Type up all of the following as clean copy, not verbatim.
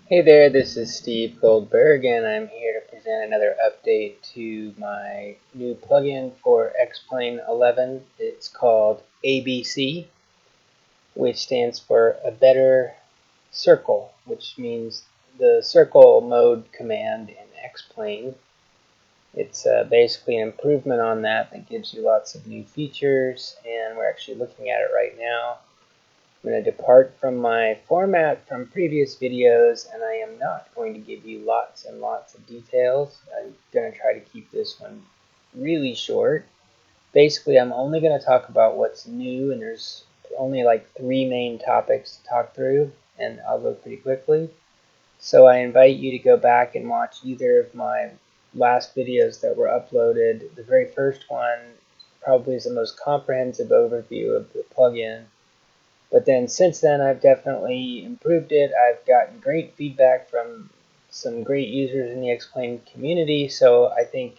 Hey there, this is Steve Goldberg, and I'm here to present another update to my new plugin for X-Plane 11. It's called ABC, which stands for A Better Circle, which means the circle mode command in X-Plane. It's basically an improvement on that gives you lots of new features, and we're actually looking at it right now. I'm going to depart from my format from previous videos, and I am not going to give you lots and lots of details. I'm going to try to keep this one really short. Basically, I'm only going to talk about what's new, and there's only like 3 main topics to talk through, and I'll go pretty quickly. So I invite you to go back and watch either of my last videos that were uploaded. The very first one probably is the most comprehensive overview of the plugin. But then since then, I've definitely improved it. I've gotten great feedback from some great users in the X-Plane community, so I think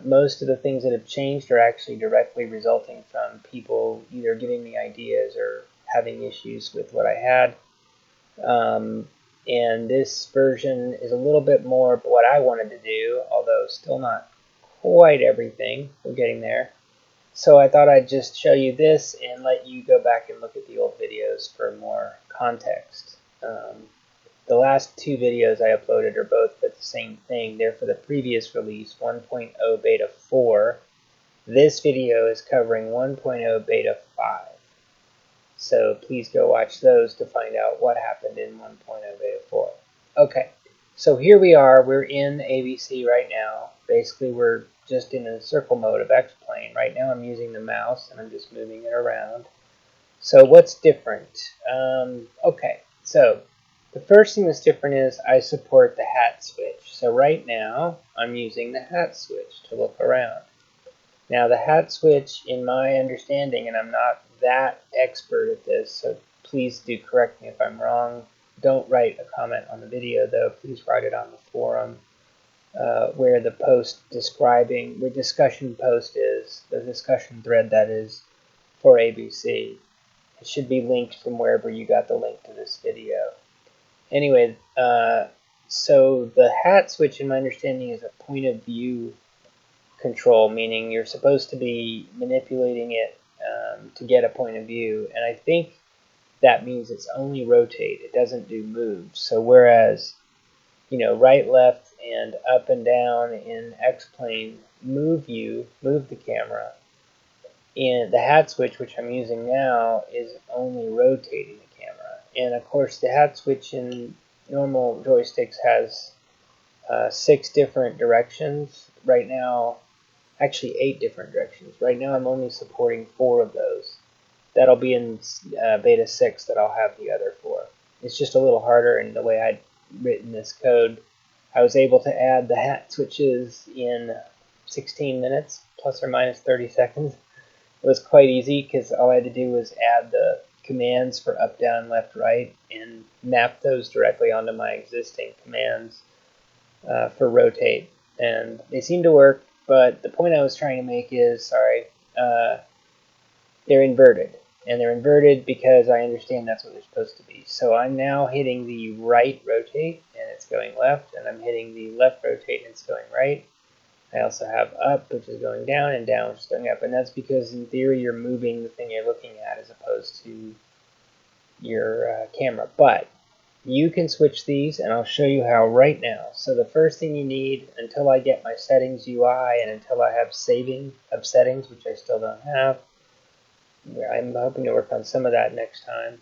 most of the things that have changed are actually directly resulting from people either giving me ideas or having issues with what I had. And this version is a little bit more what I wanted to do, although still not quite everything. We're getting there. So I thought I'd just show you this and let you go back and look at the old videos for more context. The last 2 videos I uploaded are both for the same thing. They're for the previous release, 1.0 beta 4. This video is covering 1.0 beta 5. So please go watch those to find out what happened in 1.0 beta 4. Okay, so here we are. We're in ABC right now. Basically, we're just in a circle mode of X-Plane. Right now I'm using the mouse and I'm just moving it around. So what's different? Okay, so the first thing that's different is I support the hat switch. So right now I'm using the hat switch to look around. Now the hat switch, in my understanding, and I'm not that expert at this, so please do correct me if I'm wrong. Don't write a comment on the video though, please write it on the forum where the post describing, the discussion post is, the discussion thread that is for ABC. It should be linked from wherever you got the link to this video. Anyway, so the hat switch in my understanding is a point of view control, meaning you're supposed to be manipulating it to get a point of view, and I think that means it's only rotate, it doesn't do moves. So whereas, you know, right, left, and up and down in X-Plane move the camera, and the hat switch, which I'm using now, is only rotating the camera. And of course the hat switch in normal joysticks has 6 different directions. Right now, actually 8 different directions. Right now I'm only supporting 4 of those. That'll be in beta 6 that I'll have the other 4. It's just a little harder, and the way I'd written this code, I was able to add the hat switches in 16 minutes, plus or minus 30 seconds. It was quite easy because all I had to do was add the commands for up, down, left, right, and map those directly onto my existing commands for rotate. And they seem to work. But the point I was trying to make is, they're inverted. And they're inverted because I understand that's what they're supposed to be. So I'm now hitting the right rotate, and it's going left. And I'm hitting the left rotate, and it's going right. I also have up, which is going down, and down, which is going up. And that's because, in theory, you're moving the thing you're looking at as opposed to your camera. But you can switch these, and I'll show you how right now. So the first thing you need, until I get my settings UI and until I have saving of settings, which I still don't have, I'm hoping to work on some of that next time,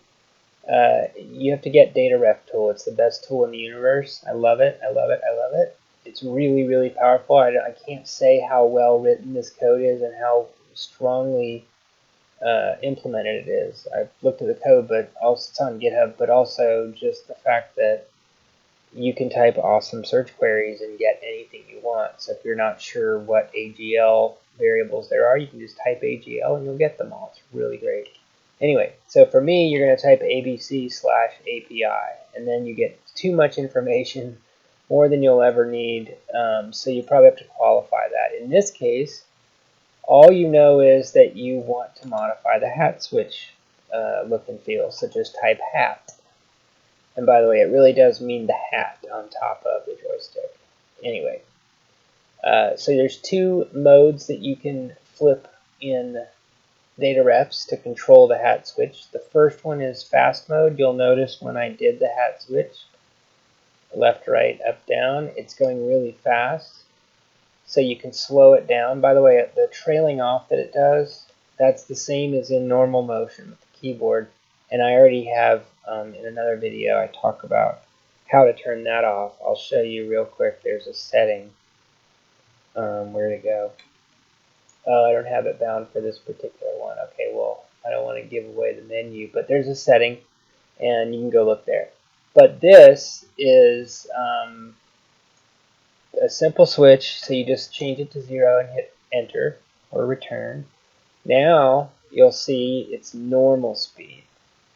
you have to get dataref tool. It's the best tool in the universe. I love it, I love it, I love it. It's really, really powerful. I can't say how well written this code is and how strongly implemented it is. I've looked at the code, but also it's on GitHub, but also just the fact that you can type awesome search queries and get anything you want. So if you're not sure what AGL variables there are, you can just type AGL and you'll get them all. It's really great. Anyway, so for me, you're going to type ABC/API, and then you get too much information, more than you'll ever need, so you probably have to qualify that. In this case, all you know is that you want to modify the hat switch look and feel, so just type hat. And by the way, it really does mean the hat on top of the joystick. Anyway, so there's two modes that you can flip in datarefs to control the hat switch. The first one is fast mode. You'll notice when I did the hat switch, left, right, up, down, it's going really fast. So you can slow it down. By the way, the trailing off that it does, that's the same as in normal motion with the keyboard. And I already have, in another video, I talk about how to turn that off. I'll show you real quick. There's a setting. Where'd it go? Oh, I don't have it bound for this particular one. Okay, well, I don't want to give away the menu, but there's a setting, and you can go look there. But this is a simple switch, so you just change it to 0 and hit enter or return. Now you'll see it's normal speed.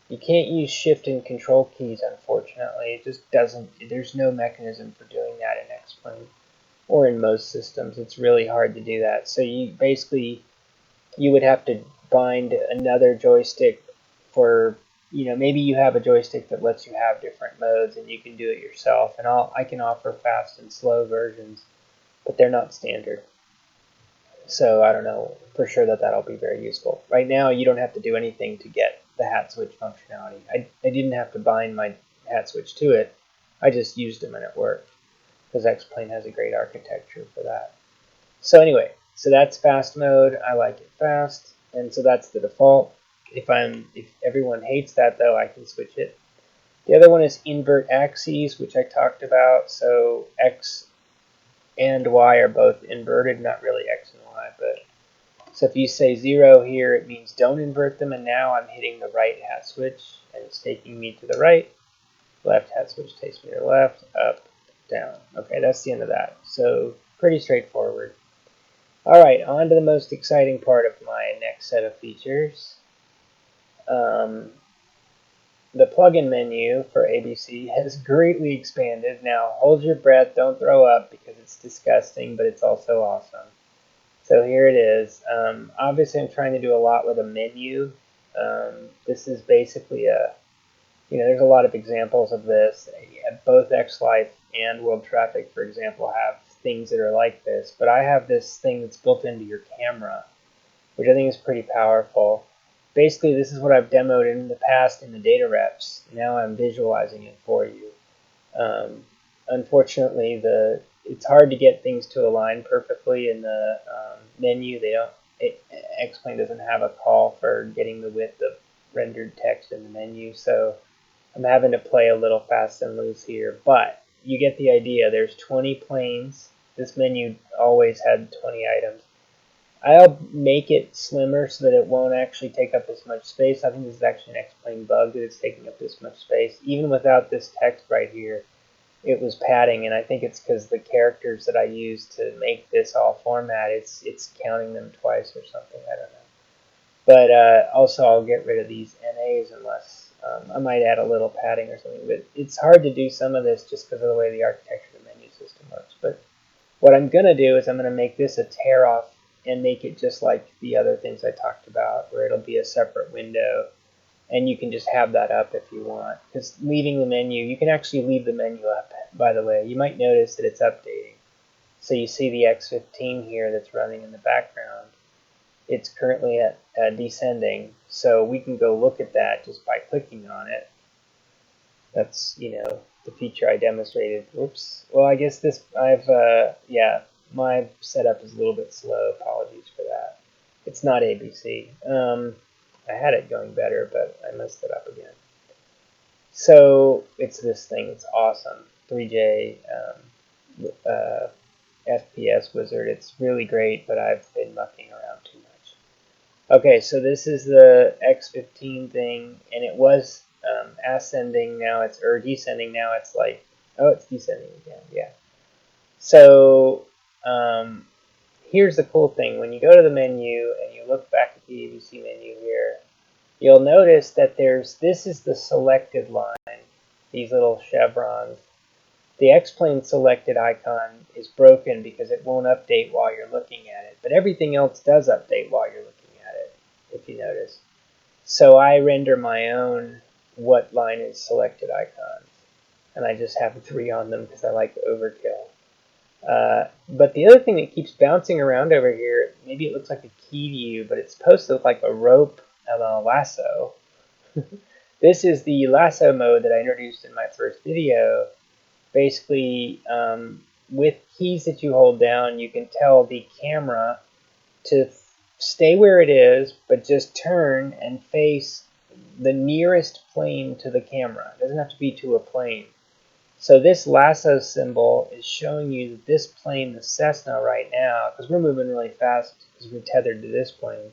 You can't use shift and control keys, unfortunately. It just doesn't, there's no mechanism for doing that in X-Plane or in most systems. It's really hard to do that. So you basically, you would have to bind another joystick for, maybe you have a joystick that lets you have different modes and you can do it yourself. And I can offer fast and slow versions, but they're not standard. So I don't know for sure that that'll be very useful. Right now, you don't have to do anything to get the hat switch functionality. I didn't have to bind my hat switch to it. I just used them and it worked, because X-Plane has a great architecture for that. So anyway, so that's fast mode. I like it fast, and so that's the default. If everyone hates that though, I can switch it. The other one is invert axes, which I talked about. So X and Y are both inverted, not really X and Y, but so if you say 0 here, it means don't invert them, and now I'm hitting the right hat switch, and it's taking me to the right. Left hat switch takes me to the left, up, down. Okay, that's the end of that. So pretty straightforward. All right, on to the most exciting part of my next set of features. The plugin menu for ABC has greatly expanded. Now, hold your breath, don't throw up, because it's disgusting, but it's also awesome. So here it is. Obviously, I'm trying to do a lot with a menu. This is basically there's a lot of examples of this. Both XLife and World Traffic, for example, have things that are like this. But I have this thing that's built into your camera, which I think is pretty powerful. Basically, this is what I've demoed in the past in the datarefs. Now I'm visualizing it for you. Unfortunately, it's hard to get things to align perfectly in the menu. X-Plane doesn't have a call for getting the width of rendered text in the menu, so I'm having to play a little fast and loose here. But you get the idea. There's 20 planes. This menu always had 20 items. I'll make it slimmer so that it won't actually take up as much space. I think this is actually an X-Plane bug that it's taking up this much space. Even without this text right here, it was padding, and I think it's because the characters that I used to make this all format, it's counting them twice or something. I don't know. But also, I'll get rid of these NAs unless I might add a little padding or something. But it's hard to do some of this just because of the way the architecture of the menu system works. But what I'm going to do is I'm going to make this a tear off and make it just like the other things I talked about, where it'll be a separate window, and you can just have that up if you want. Because leaving the menu, you can actually leave the menu up, by the way. You might notice that it's updating. So you see the X15 here that's running in the background. It's currently at descending, so we can go look at that just by clicking on it. That's, the feature I demonstrated. Whoops. Well, I guess my setup is a little bit slow. Apologies for that. It's not ABC. I had it going better, but I messed it up again. So it's this thing. It's awesome. 3J FPS wizard. It's really great, but I've been mucking around too much. Okay, so this is the X15 thing, and it was ascending. Now it's descending. Now it's like, oh, it's descending again. Yeah. So here's the cool thing. When you go to the menu and you look back at the ABC menu here, you'll notice that this is the selected line, these little chevrons. The X-Plane selected icon is broken because it won't update while you're looking at it, but everything else does update while you're looking at it, if you notice. So I render my own what line is selected icon. and I just have 3 on them because I like overkill. But the other thing that keeps bouncing around over here, maybe it looks like a key to you, but it's supposed to look like a rope and a lasso. This is the lasso mode that I introduced in my first video. Basically, with keys that you hold down, you can tell the camera to stay where it is, but just turn and face the nearest plane to the camera. It doesn't have to be to a plane. So this lasso symbol is showing you that this plane, the Cessna right now, because we're moving really fast because we're tethered to this plane,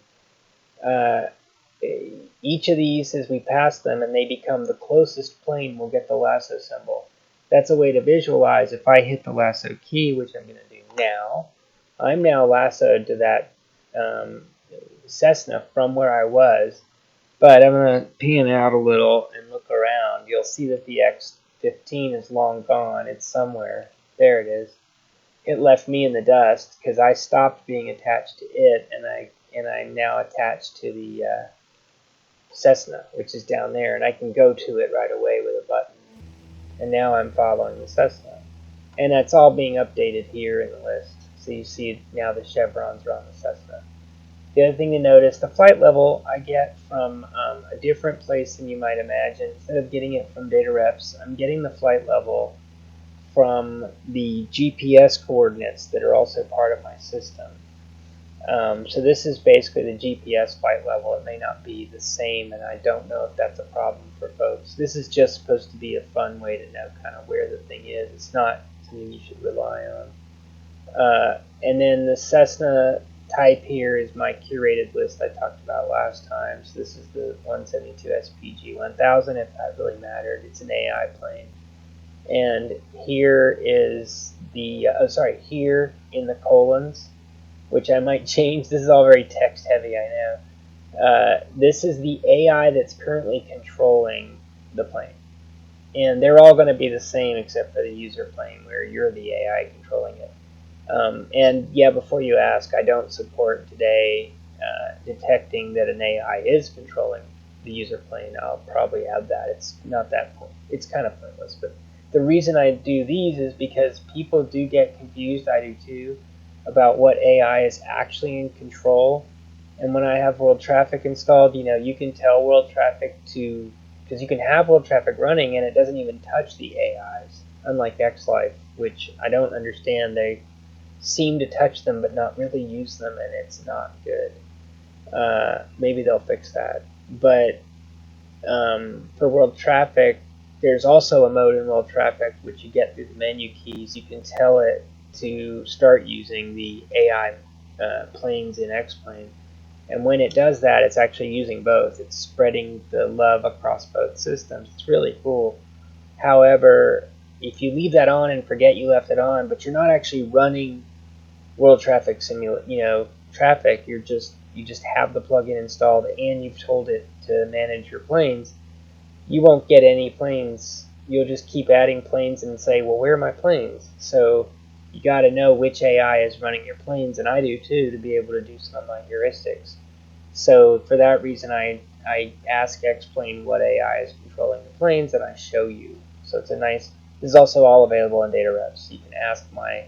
each of these, as we pass them and they become the closest plane, will get the lasso symbol. That's a way to visualize. If I hit the lasso key, which I'm going to do now, I'm now lassoed to that Cessna from where I was. But I'm going to pan out a little and look around. You'll see that the X-15 is long gone. It's somewhere. There it is. It left me in the dust because I stopped being attached to it, and I'm now attached to the Cessna, which is down there, and I can go to it right away with a button. And now I'm following the Cessna. And that's all being updated here in the list. So you see now the chevrons are on the Cessna. The other thing to notice, the flight level I get from a different place than you might imagine. Instead of getting it from datarefs, I'm getting the flight level from the GPS coordinates that are also part of my system. So this is basically the GPS flight level. It may not be the same, and I don't know if that's a problem for folks. This is just supposed to be a fun way to know kind of where the thing is. It's not something you should rely on. And then the Cessna type here is my curated list I talked about last time. So this is the 172 SPG 1000, if that really mattered. It's an AI plane. And here is the, here in the colons, which I might change. This is all very text heavy, I know. This is the AI that's currently controlling the plane. And they're all going to be the same except for the user plane, where you're the AI controlling it. And yeah, before you ask, I don't support today detecting that an AI is controlling the user plane. I'll probably add that. It's not that, it's kind of pointless. But the reason I do these is because people do get confused, I do too, about what AI is actually in control. And when I have world traffic installed, you can tell world traffic to, because you can have world traffic running and it doesn't even touch the AIs, unlike XLife, which I don't understand. They seem to touch them but not really use them, and it's not good. Maybe they'll fix that. But for world traffic, there's also a mode in world traffic which you get through the menu keys. You can tell it to start using the AI planes in X-Plane. And when it does that, it's actually using both. It's spreading the love across both systems. It's really cool. However, if you leave that on and forget you left it on, but you're not actually running world traffic traffic, you just have the plugin installed and you've told it to manage your planes, you won't get any planes. You'll just keep adding planes and say, well, where are my planes? So you got to know which AI is running your planes, and I do too, to be able to do some of my heuristics. So for that reason, I ask X-Plane what AI is controlling the planes, and I show you. So it's a nice, this is also all available in datarefs. You can ask my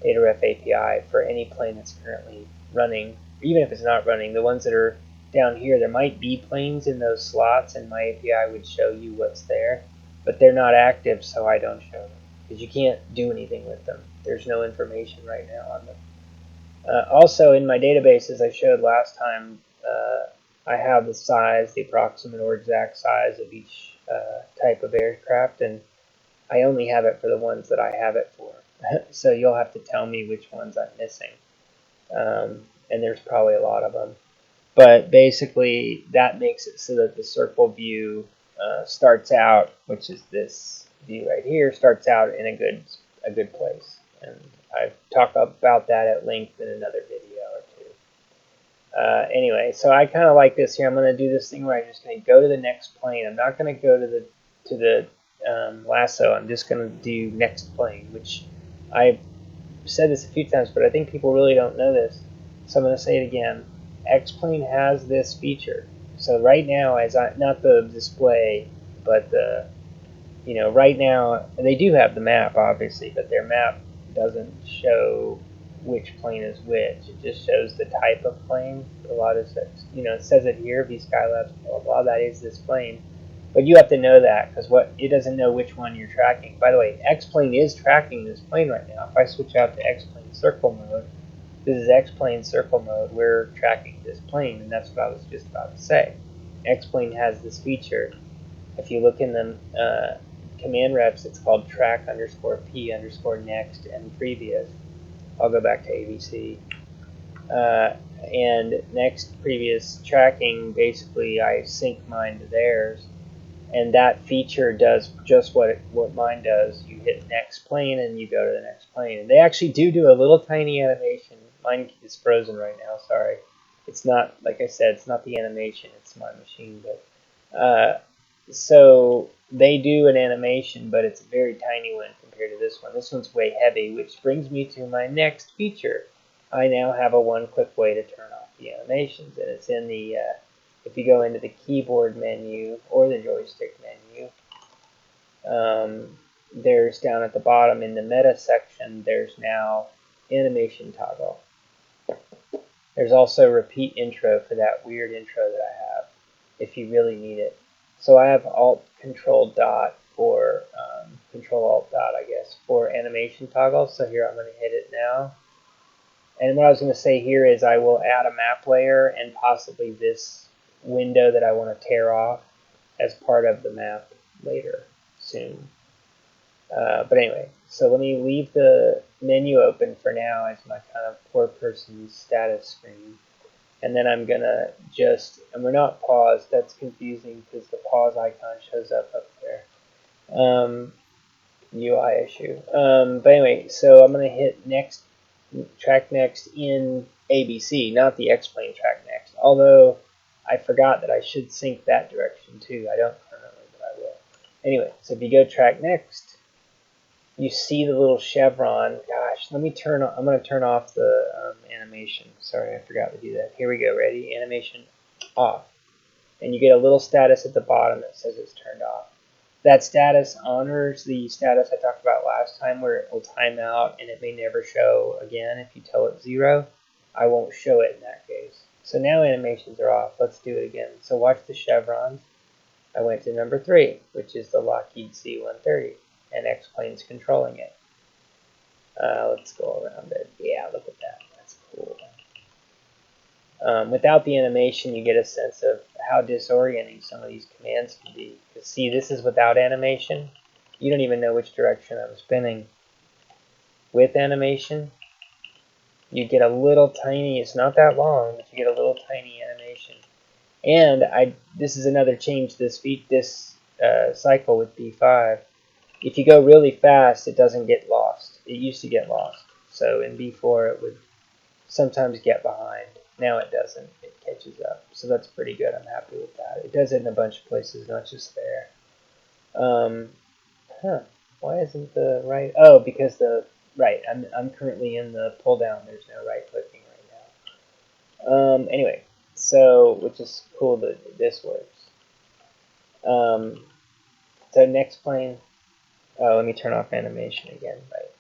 dataref API for any plane that's currently running, even if it's not running. The ones that are down here, there might be planes in those slots, and my API would show you what's there, but they're not active, so I don't show them, because you can't do anything with them. There's no information right now on them. Also, in my database, as I showed last time, I have the size, the approximate or exact size of each type of aircraft, and I only have it for the ones that I have it for. So you'll have to tell me which ones I'm missing. And there's probably a lot of them. But basically, that makes it so that the circle view starts out, which is this view right here, starts out in a good place. And I've talked about that at length in another video or two. Anyway, so I kind of like this here. I'm going to do this thing where I'm just going to go to the next plane. I'm not going to go to the lasso. I'm just going to do next plane, which I've said this a few times, but I think people really don't know this. So I'm going to say it again. X-Plane has this feature. So right now, not the display, but you know, right now they do have the map, obviously, but their map doesn't show which plane is which. It just shows the type of plane. A lot of such, you know, it says it here, V Skylabs, blah, blah, blah, that is this plane. But you have to know that, because what it doesn't know which one you're tracking. By the way, X-Plane is tracking this plane right now. If I switch out to X-Plane circle mode, this is X-Plane circle mode, we're tracking this plane, and that's what I was just about to say. X-Plane has this feature. If you look in the command reps, it's called track underscore P underscore next and previous. I'll go back to ABC. And next previous tracking, basically I sync mine to theirs, and that feature does just what mine does. You hit next plane and you go to the next plane. And they actually do a little tiny animation. Mine is frozen right now, sorry. It's not, like I said, it's not the animation, it's my machine. But so they do an animation, but it's a very tiny one compared to this one. This one's way heavy, which brings me to my next feature. I now have a one-click way to turn off the animations, and it's in the if you go into the keyboard menu or the joystick menu, there's down at the bottom in the meta section, there's now animation toggle. There's also repeat intro for that weird intro that I have, if you really need it. So I have Alt Control Dot for Control Alt Dot, I guess, for animation toggle. So here I'm going to hit it now. And what I was going to say here is I will add a map layer and possibly this window that I want to tear off as part of the map later, soon. But anyway, so let me leave the menu open for now as my kind of poor person's status screen. And then I'm going to just, and we're not paused, that's confusing because the pause icon shows up there. UI issue. But anyway, so I'm going to hit next, track next in ABC, not the X-Plane track next. Although I forgot that I should sync that direction too. I don't currently, but I will. Anyway, so if you go track next, you see the little chevron. Gosh, let me turn on, I'm going to turn off the animation. Sorry, I forgot to do that. Here we go. Ready? Animation off. And you get a little status at the bottom that says it's turned off. That status honors the status I talked about last time where it will time out and it may never show again if you tell it 0. I won't show it in that case. So now animations are off. Let's do it again. So watch the chevrons. I went to number 3, which is the Lockheed C-130, and X-Plane's controlling it. Let's go around it. Yeah, look at that. That's cool. Without the animation, you get a sense of how disorienting some of these commands can be. Because see, this is without animation. You don't even know which direction I'm spinning. With animation, you get a little tiny, it's not that long, but you get a little tiny animation. And this is another change this cycle with B5. If you go really fast, it doesn't get lost. It used to get lost. So in B4, it would sometimes get behind. Now it doesn't. It catches up. So that's pretty good. I'm happy with that. It does it in a bunch of places, not just there. Why isn't the right? Oh, because the right. I'm currently in the pull down. There's no right clicking right now. Anyway, so which is cool that this works. So next plane. Oh, let me turn off animation again. Right.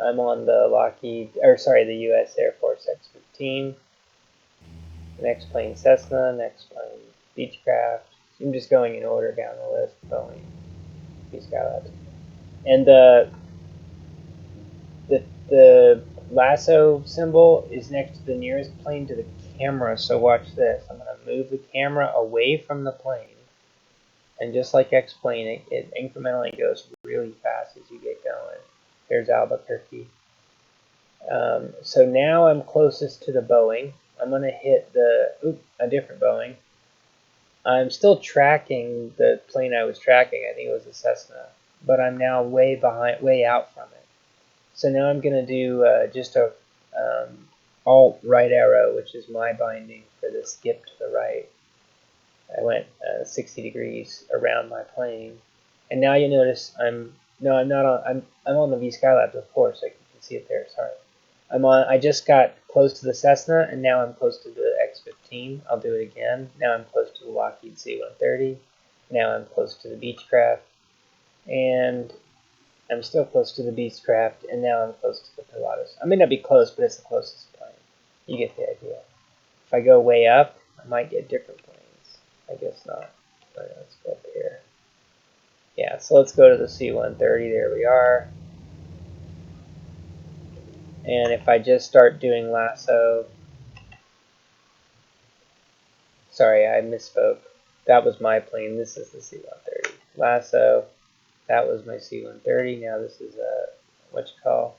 I'm on the the U.S. Air Force X-15. Next plane Cessna, next plane Beechcraft. I'm just going in order down the list. Boeing, B Skylabs, and the lasso symbol is next to the nearest plane to the camera. So watch this. I'm going to move the camera away from the plane, and just like X-Plane, it incrementally goes really fast as you get going. There's Albuquerque. So now I'm closest to the Boeing. I'm going to hit a different Boeing. I'm still tracking the plane I was tracking. I think it was a Cessna. But I'm now way out from it. So now I'm going to do just a Alt right arrow, which is my binding for the skip to the right. I went 60 degrees around my plane. And now you notice I'm on the V Skylabs, of course. You can see it there, sorry. I just got close to the Cessna, and now I'm close to the X-15. I'll do it again. Now I'm close to the Lockheed C-130. Now I'm close to the Beechcraft. and I'm still close to the Beechcraft, and now I'm close to the Pilatus. I may not be close, but it's the closest plane. You get the idea. If I go way up, I might get different planes. I guess not. But let's go up here. Yeah, so let's go to the C-130. There we are. And if I just start doing lasso, sorry, I misspoke. That was my plane. This is the C-130. Lasso, that was my C-130. Now this is what you call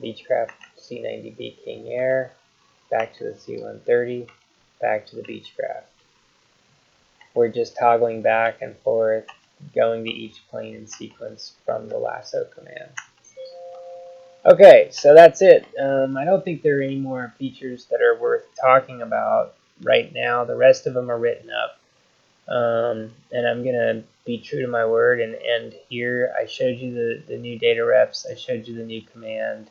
Beechcraft C-90B King Air. Back to the C-130. Back to the Beechcraft. We're just toggling back and forth, going to each plane in sequence from the lasso command. Okay, so that's it. I don't think there are any more features that are worth talking about right now. The rest of them are written up. And I'm going to be true to my word and end here. I showed you the new datarefs. I showed you the new command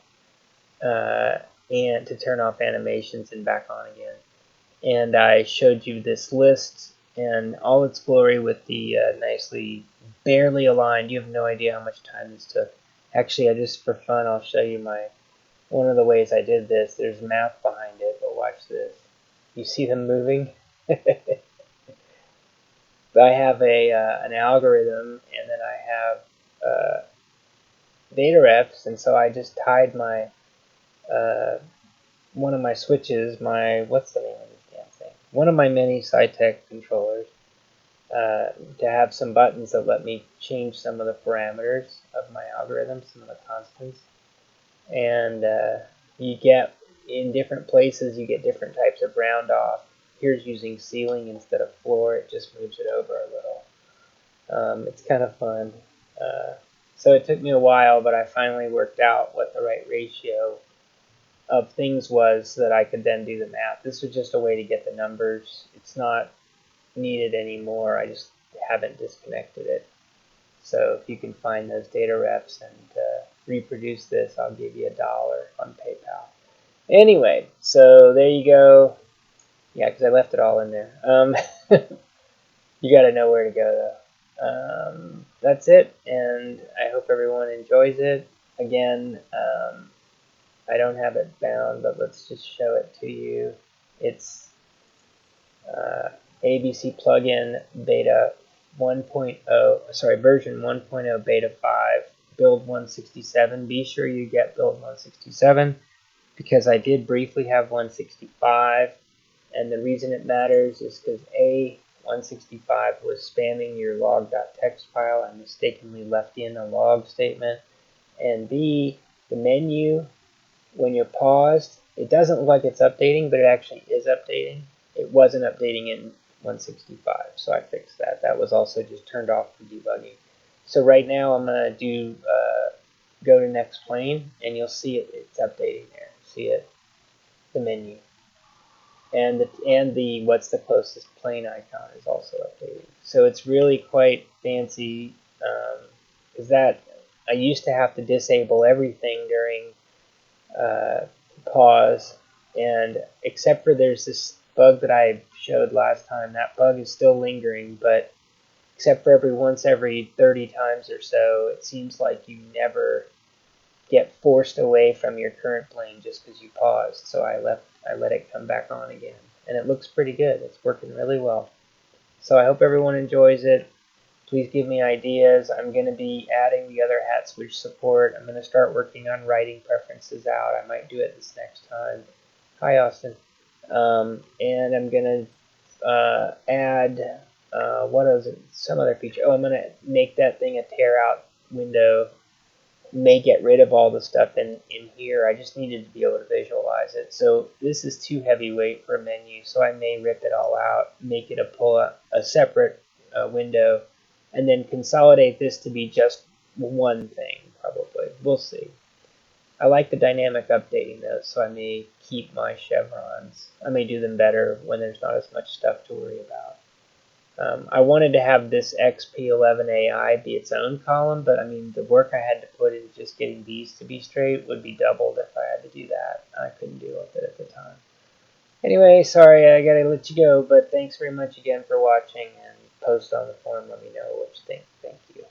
and to turn off animations and back on again. And I showed you this list and all its glory with the nicely barely aligned. You have no idea how much time this took. Actually, just for fun, I'll show you one of the ways I did this. There's math behind it, but watch this. You see them moving? I have an algorithm, and then I have datarefs, and so I just tied my one of my switches, what's the name of this damn thing? One of my many Cytec controllers, to have some buttons that let me change some of the parameters of my algorithm, some of the constants. And you get, in different places, you get different types of round off. Here's using ceiling instead of floor. It just moves it over a little. It's kind of fun. So it took me a while, but I finally worked out what the right ratio of things was so that I could then do the math. This was just a way to get the numbers. It's not needed anymore. I just haven't disconnected it. So if you can find those datarefs and reproduce this, I'll give you $1 on PayPal. Anyway, so there you go. Yeah, because I left it all in there. You got to know where to go, though. That's it, and I hope everyone enjoys it. Again, I don't have it bound, but let's just show it to you. It's ABC plugin beta 1.0, version 1.0 beta 5, build 167. Be sure you get build 167 because I did briefly have 165, and the reason it matters is because A, 165 was spamming your log.txt file. I mistakenly left in a log statement, and B, the menu, when you're paused, it doesn't look like it's updating, but it actually is updating. It wasn't updating in 165, so I fixed that. That was also just turned off for debugging. So right now I'm going to do go to next plane, and you'll see it's updating there. See it? The menu. And the what's the closest plane icon is also updating. So it's really quite fancy, because that I used to have to disable everything during pause, and except for there's this bug that I showed last time, that bug is still lingering, but except for every 30 times or so, it seems like you never get forced away from your current plane just because you paused. So I let it come back on again, and it looks pretty good. It's working really well. So I hope everyone enjoys it. Please give me ideas. I'm going to be adding the other hat switch support. I'm going to start working on writing preferences out. I might do it this next time. Hi, Austin. And I'm going to add, what is it? Some other feature. Oh, I'm going to make that thing a tear out window. May get rid of all the stuff in here. I just needed to be able to visualize it. So this is too heavyweight for a menu, so I may rip it all out, make it a separate window, and then consolidate this to be just one thing, probably. We'll see. I like the dynamic updating, though, so I may keep my chevrons. I may do them better when there's not as much stuff to worry about. I wanted to have this XP11AI be its own column, but I mean, the work I had to put in just getting these to be straight would be doubled if I had to do that. I couldn't deal with it at the time. Anyway, sorry, I gotta let you go, but thanks very much again for watching, and post on the forum, let me know what you think. Thank you.